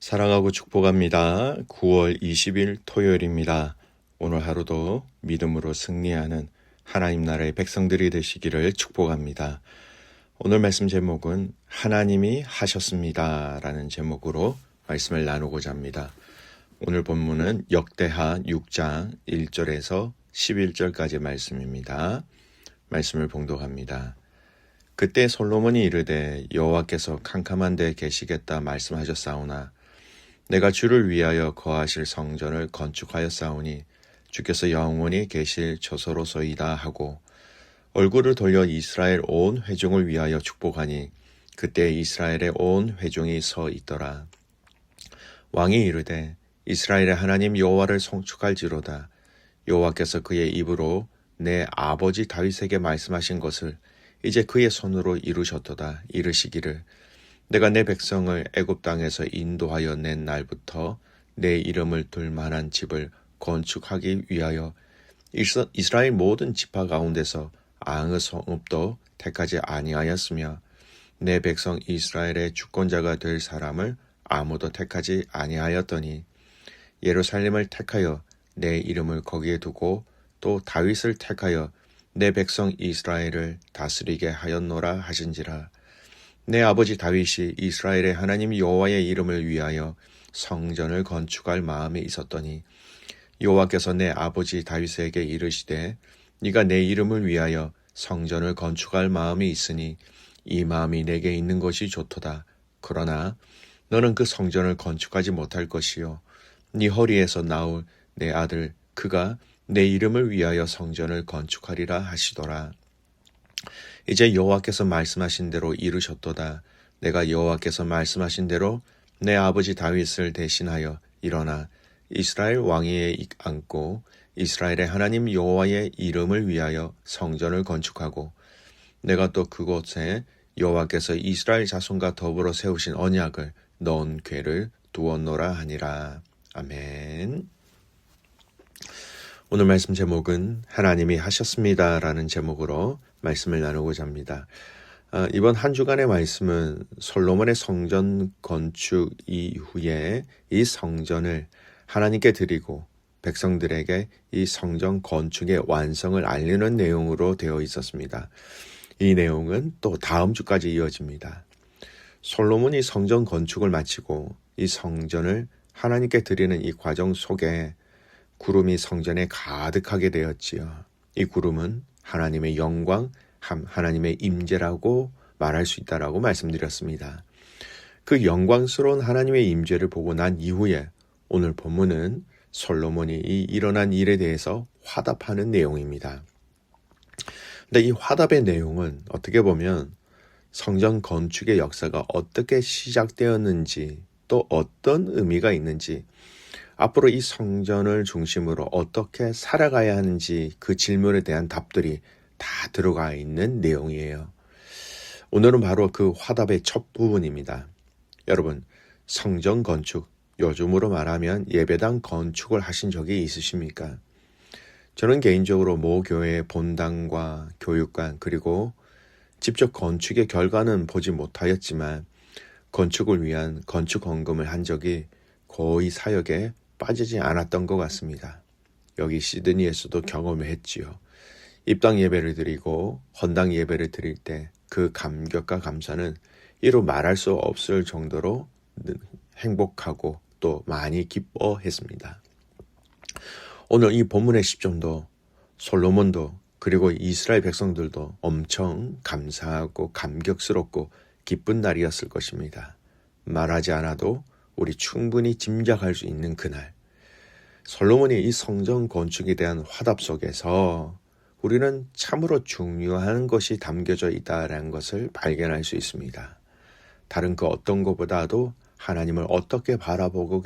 사랑하고 축복합니다. 9월 20일 토요일입니다. 오늘 하루도 믿음으로 승리하는 하나님 나라의 백성들이 되시기를 축복합니다. 오늘 말씀 제목은 하나님이 하셨습니다 라는 제목으로 말씀을 나누고자 합니다. 오늘 본문은 역대하 6장 1절에서 11절까지 말씀입니다. 말씀을 봉독합니다. 그때 솔로몬이 이르되 여호와께서 캄캄한 데 계시겠다 말씀하셨사오나 내가 주를 위하여 거하실 성전을 건축하였사오니 주께서 영원히 계실 처소로소이다 하고 얼굴을 돌려 이스라엘 온 회중을 위하여 축복하니 그때 이스라엘의 온 회중이 서 있더라. 왕이 이르되 이스라엘의 하나님 여호와를 송축할지로다. 여호와께서 그의 입으로 내 아버지 다윗에게 말씀하신 것을 이제 그의 손으로 이루셨도다. 이르시기를 내가 내 백성을 애굽 땅에서 인도하여 낸 날부터 내 이름을 둘 만한 집을 건축하기 위하여 이스라엘 모든 지파 가운데서 아무 성읍도 택하지 아니하였으며 내 백성 이스라엘의 주권자가 될 사람을 아무도 택하지 아니하였더니 예루살렘을 택하여 내 이름을 거기에 두고 또 다윗을 택하여 내 백성 이스라엘을 다스리게 하였노라 하신지라. 내 아버지 다윗이 이스라엘의 하나님 여호와의 이름을 위하여 성전을 건축할 마음이 있었더니 여호와께서 내 아버지 다윗에게 이르시되 네가 내 이름을 위하여 성전을 건축할 마음이 있으니 이 마음이 내게 있는 것이 좋도다. 그러나 너는 그 성전을 건축하지 못할 것이요 네 허리에서 나올 내 아들 그가 내 이름을 위하여 성전을 건축하리라 하시더라. 이제 여호와께서 말씀하신 대로 이루셨도다. 내가 여호와께서 말씀하신 대로 내 아버지 다윗을 대신하여 일어나 이스라엘 왕위에 앉고 이스라엘의 하나님 여호와의 이름을 위하여 성전을 건축하고 내가 또 그곳에 여호와께서 이스라엘 자손과 더불어 세우신 언약을 넣은 궤를 두었노라 하니라. 아멘. 오늘 말씀 제목은 하나님이 하셨습니다 라는 제목으로 말씀을 나누고자 합니다. 이번 한 주간의 말씀은 솔로몬의 성전 건축 이후에 이 성전을 하나님께 드리고 백성들에게 이 성전 건축의 완성을 알리는 내용으로 되어 있었습니다. 이 내용은 또 다음 주까지 이어집니다. 솔로몬이 성전 건축을 마치고 이 성전을 하나님께 드리는 이 과정 속에 구름이 성전에 가득하게 되었지요. 이 구름은 하나님의 영광, 하나님의 임재라고 말할 수 있다라고 말씀드렸습니다. 그 영광스러운 하나님의 임재를 보고 난 이후에 오늘 본문은 솔로몬이 이 일어난 일에 대해서 화답하는 내용입니다. 근데 이 화답의 내용은 어떻게 보면 성전 건축의 역사가 어떻게 시작되었는지 또 어떤 의미가 있는지 앞으로 이 성전을 중심으로 어떻게 살아가야 하는지 그 질문에 대한 답들이 다 들어가 있는 내용이에요. 오늘은 바로 그 화답의 첫 부분입니다. 여러분, 성전 건축, 요즘으로 말하면 예배당 건축을 하신 적이 있으십니까? 저는 개인적으로 모 교회의 본당과 교육관 그리고 직접 건축의 결과는 보지 못하였지만 건축을 위한 건축 헌금을 한 적이 거의 사역에 빠지지 않았던 것 같습니다. 여기 시드니에서도 경험을 했지요. 입당 예배를 드리고 헌당 예배를 드릴 때 그 감격과 감사는 이루 말할 수 없을 정도로 행복하고 또 많이 기뻐했습니다. 오늘 이 본문의 시점도 솔로몬도 그리고 이스라엘 백성들도 엄청 감사하고 감격스럽고 기쁜 날이었을 것입니다. 말하지 않아도 우리 충분히 짐작할 수 있는 그날, 솔로몬이 이 성전 건축에 대한 화답 속에서 우리는 참으로 중요한 것이 담겨져 있다는 것을 발견할 수 있습니다. 다른 그 어떤 것보다도 하나님을 어떻게 바라보고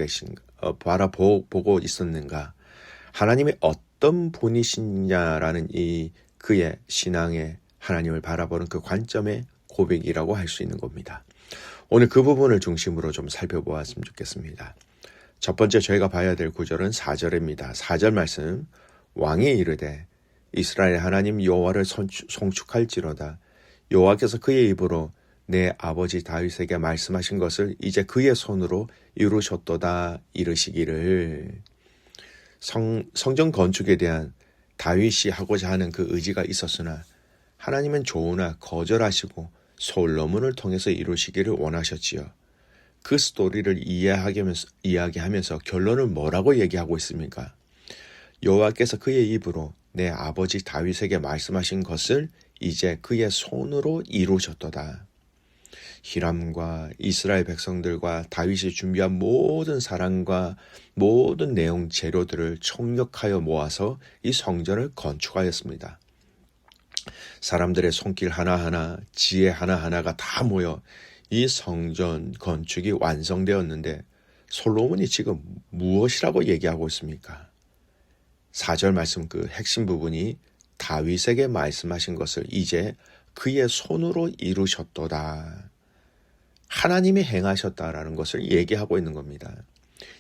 있었는가, 하나님이 어떤 분이시냐라는 이 그의 신앙의 하나님을 바라보는 그 관점의 고백이라고 할 수 있는 겁니다. 오늘 그 부분을 중심으로 좀 살펴보았으면 좋겠습니다. 첫 번째 저희가 봐야 될 구절은 4절입니다. 4절 말씀, 왕이 이르되 이스라엘 하나님 여호와를 송축할지로다. 여호와께서 그의 입으로 내 아버지 다윗에게 말씀하신 것을 이제 그의 손으로 이루셨도다 이르시기를. 성전 건축에 대한 다윗이 하고자 하는 그 의지가 있었으나 하나님은 좋으나 거절하시고 솔로몬을 통해서 이루시기를 원하셨지요. 그 스토리를 이야기하면서 결론을 뭐라고 얘기하고 있습니까? 여호와께서 그의 입으로 내 아버지 다윗에게 말씀하신 것을 이제 그의 손으로 이루셨도다. 히람과 이스라엘 백성들과 다윗이 준비한 모든 사랑과 모든 내용 재료들을 총력하여 모아서 이 성전을 건축하였습니다. 사람들의 손길 하나하나, 지혜 하나하나가 다 모여 이 성전 건축이 완성되었는데 솔로몬이 지금 무엇이라고 얘기하고 있습니까? 4절 말씀 그 핵심 부분이 다윗에게 말씀하신 것을 이제 그의 손으로 이루셨도다. 하나님이 행하셨다라는 것을 얘기하고 있는 겁니다.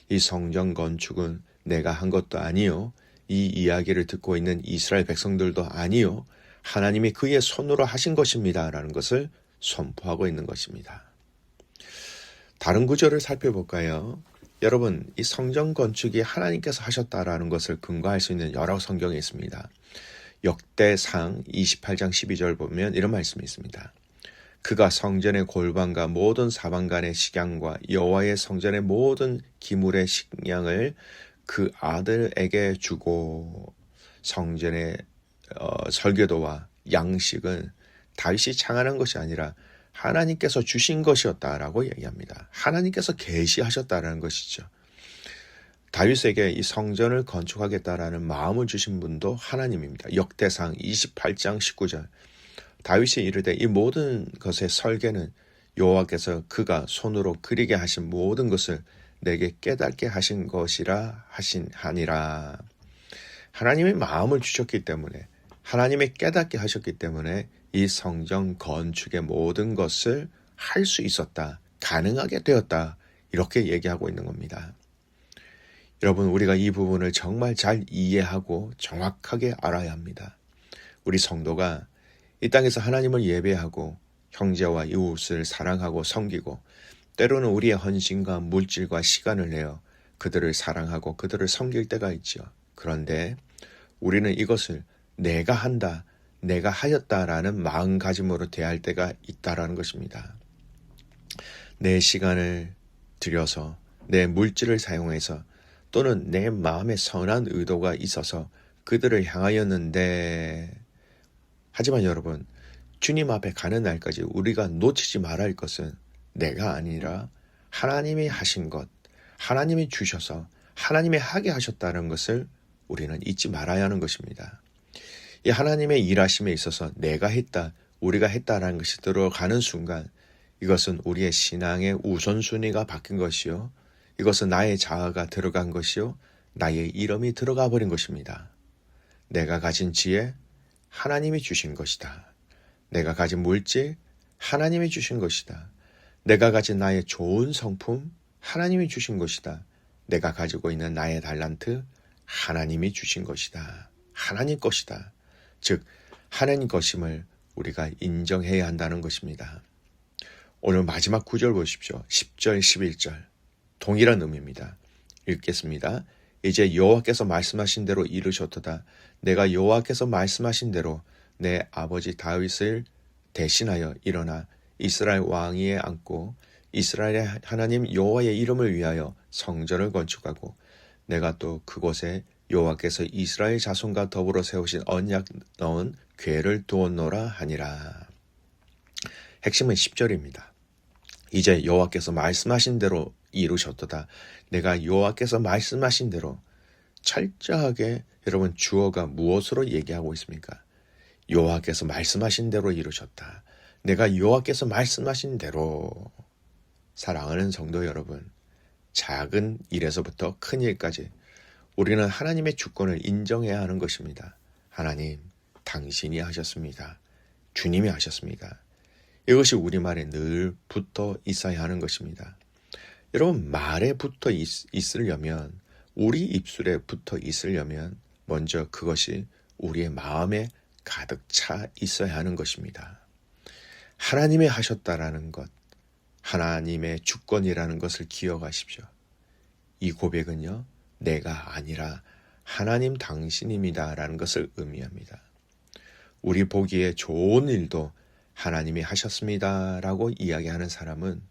이 성전 건축은 내가 한 것도 아니요. 이 이야기를 듣고 있는 이스라엘 백성들도 아니요. 하나님이 그의 손으로 하신 것입니다라는 것을 선포하고 있는 것입니다. 다른 구절을 살펴볼까요? 여러분, 이 성전 건축이 하나님께서 하셨다라는 것을 근거할 수 있는 여러 성경이 있습니다. 역대상 28장 12절 보면 이런 말씀이 있습니다. 그가 성전의 골방과 모든 사방간의 식양과 여호와의 성전의 모든 기물의 식량을 그 아들에게 주고. 성전의 설계도와 양식은 다윗이 창안한 것이 아니라 하나님께서 주신 것이었다라고 얘기합니다. 하나님께서 계시하셨다라는 것이죠. 다윗에게 이 성전을 건축하겠다라는 마음을 주신 분도 하나님입니다. 역대상 28장 19절 다윗이 이르되 이 모든 것의 설계는 여호와께서 그가 손으로 그리게 하신 모든 것을 내게 깨닫게 하신 것이라 하니라. 하나님의 마음을 주셨기 때문에 하나님의 깨닫게 하셨기 때문에 이 성전 건축의 모든 것을 할 수 있었다. 가능하게 되었다. 이렇게 얘기하고 있는 겁니다. 여러분, 우리가 이 부분을 정말 잘 이해하고 정확하게 알아야 합니다. 우리 성도가 이 땅에서 하나님을 예배하고 형제와 이웃을 사랑하고 섬기고 때로는 우리의 헌신과 물질과 시간을 내어 그들을 사랑하고 그들을 섬길 때가 있죠. 그런데 우리는 이것을 내가 한다, 내가 하였다라는 마음가짐으로 대할 때가 있다라는 것입니다. 내 시간을 들여서 내 물질을 사용해서 또는 내 마음에 선한 의도가 있어서 그들을 향하였는데 하지만 여러분, 주님 앞에 가는 날까지 우리가 놓치지 말아야 할 것은 내가 아니라 하나님이 하신 것, 하나님이 주셔서 하나님이 하게 하셨다는 것을 우리는 잊지 말아야 하는 것입니다. 이 하나님의 일하심에 있어서 내가 했다, 우리가 했다라는 것이 들어가는 순간 이것은 우리의 신앙의 우선순위가 바뀐 것이요. 이것은 나의 자아가 들어간 것이요. 나의 이름이 들어가 버린 것입니다. 내가 가진 지혜, 하나님이 주신 것이다. 내가 가진 물질, 하나님이 주신 것이다. 내가 가진 나의 좋은 성품, 하나님이 주신 것이다. 내가 가지고 있는 나의 달란트, 하나님이 주신 것이다. 하나님 것이다. 즉 하나님 것임을 우리가 인정해야 한다는 것입니다. 오늘 마지막 구절 보십시오. 10절, 11절 동일한 의미입니다. 읽겠습니다. 이제 여호와께서 말씀하신 대로 이루셨도다. 내가 여호와께서 말씀하신 대로 내 아버지 다윗을 대신하여 일어나 이스라엘 왕위에 앉고 이스라엘의 하나님 여호와의 이름을 위하여 성전을 건축하고 내가 또 그곳에 여호와께서 이스라엘 자손과 더불어 세우신 언약 넣은 궤를 두었노라 하니라. 핵심은 10절입니다. 이제 여호와께서 말씀하신 대로 이루셨도다. 내가 여호와께서 말씀하신 대로 철저하게 여러분 주어가 무엇으로 얘기하고 있습니까? 여호와께서 말씀하신 대로 이루셨다. 내가 여호와께서 말씀하신 대로. 사랑하는 성도 여러분, 작은 일에서부터 큰 일까지 우리는 하나님의 주권을 인정해야 하는 것입니다. 하나님, 당신이 하셨습니다. 주님이 하셨습니다. 이것이 우리말에 늘 붙어 있어야 하는 것입니다. 여러분, 말에 붙어 있으려면, 우리 입술에 붙어 있으려면 먼저 그것이 우리의 마음에 가득 차 있어야 하는 것입니다. 하나님이 하셨다라는 것, 하나님의 주권이라는 것을 기억하십시오. 이 고백은요, 내가 아니라 하나님 당신입니다라는 것을 의미합니다. 우리 보기에 좋은 일도 하나님이 하셨습니다라고 이야기하는 사람은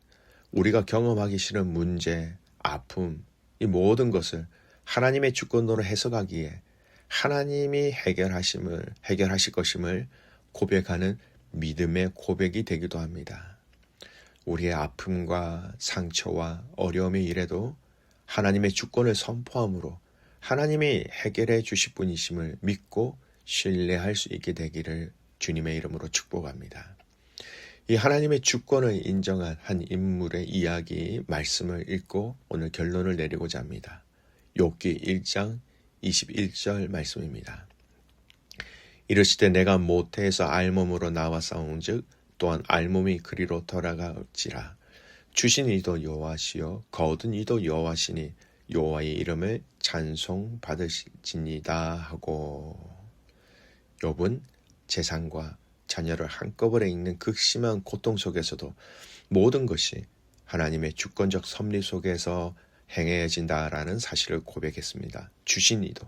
우리가 경험하기 싫은 문제, 아픔, 이 모든 것을 하나님의 주권으로 해석하기에 하나님이 해결하실 것임을 고백하는 믿음의 고백이 되기도 합니다. 우리의 아픔과 상처와 어려움의 일에도 하나님의 주권을 선포함으로 하나님이 해결해 주실 분이심을 믿고 신뢰할 수 있게 되기를 주님의 이름으로 축복합니다. 이 하나님의 주권을 인정한 한 인물의 이야기 말씀을 읽고 오늘 결론을 내리고자 합니다. 욥기 1장 21절 말씀입니다. 이르시되 내가 모태에서 알몸으로 나와 싸운즉 또한 알몸이 그리로 돌아갈지라. 주신 이도 여호와시요 거둔 이도 여호와시니 여호와의 이름을 찬송 받으시니이다 하고. 욥은 재산과 자녀를 한꺼번에 잃는 극심한 고통 속에서도 모든 것이 하나님의 주권적 섭리 속에서 행해진다라는 사실을 고백했습니다. 주신 이도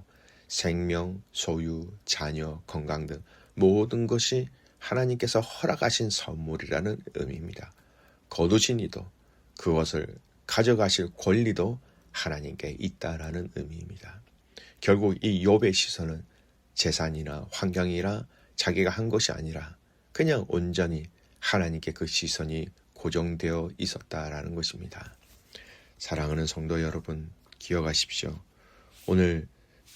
생명, 소유, 자녀, 건강 등 모든 것이 하나님께서 허락하신 선물이라는 의미입니다. 거두신 이도 그것을 가져가실 권리도 하나님께 있다라는 의미입니다. 결국 이 욥의 시선은 재산이나 환경이나 자기가 한 것이 아니라 그냥 온전히 하나님께 그 시선이 고정되어 있었다라는 것입니다. 사랑하는 성도 여러분, 기억하십시오. 오늘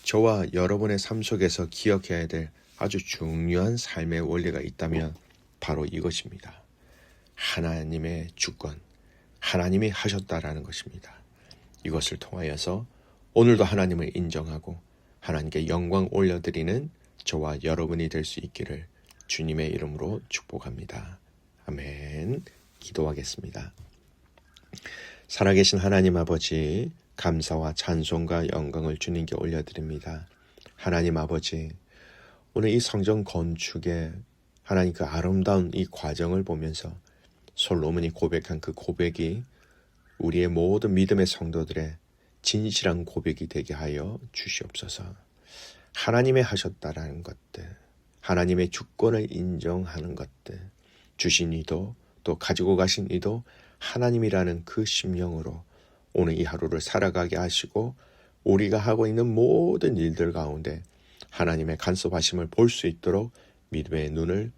저와 여러분의 삶 속에서 기억해야 될 아주 중요한 삶의 원리가 있다면 바로 이것입니다. 하나님의 주권, 하나님이 하셨다라는 것입니다. 이것을 통하여서 오늘도 하나님을 인정하고 하나님께 영광 올려드리는 저와 여러분이 될 수 있기를 주님의 이름으로 축복합니다. 아멘. 기도하겠습니다. 살아계신 하나님 아버지, 감사와 찬송과 영광을 주님께 올려드립니다. 하나님 아버지, 오늘 이 성전 건축에 하나님 그 아름다운 이 과정을 보면서 솔로몬이 고백한 그 고백이 우리의 모든 믿음의 성도들의 진실한 고백이 되게 하여 주시옵소서. 하나님의 하셨다라는 것들, 하나님의 주권을 인정하는 것들, 주신 이도 또 가지고 가신 이도 하나님이라는 그 심령으로 오늘 이 하루를 살아가게 하시고 우리가 하고 있는 모든 일들 가운데 하나님의 간섭하심을 볼 수 있도록 믿음의 눈을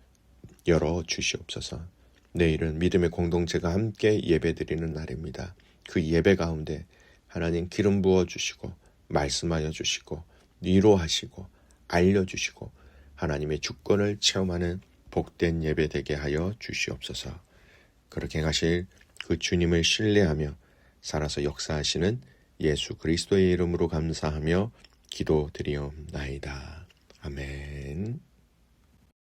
열어 주시옵소서. 내일은 믿음의 공동체가 함께 예배드리는 날입니다. 그 예배 가운데 하나님 기름 부어 주시고 말씀하여 주시고 위로하시고 알려주시고 하나님의 주권을 체험하는 복된 예배 되게 하여 주시옵소서. 그렇게 하실 그 주님을 신뢰하며 살아서 역사하시는 예수 그리스도의 이름으로 감사하며 기도드리옵나이다. 아멘.